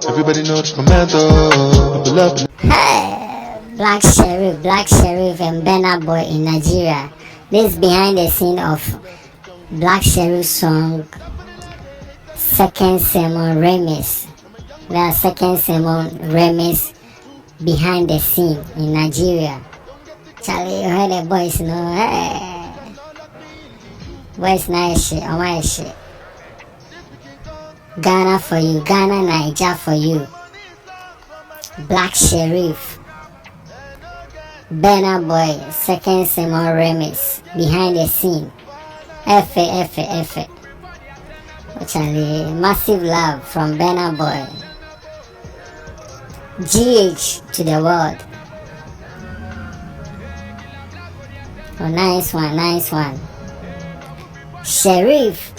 Everybody knows my mentor. Hey, Black Sherif and Burna Boy in Nigeria. This behind the scene of Black Sherif's song Second Sermon Remix. The Second Sermon Remix behind the scene in Nigeria. Charlie, you heard the boys, no? Hey, boys, nice shit, oh my shit. Ghana for you, Ghana, Niger for you. Black Sherif, Burna Boy, Second Sermon Remix behind the scene. F it. Actually, massive love from Burna Boy. GH to the world. Oh, nice one. Sherif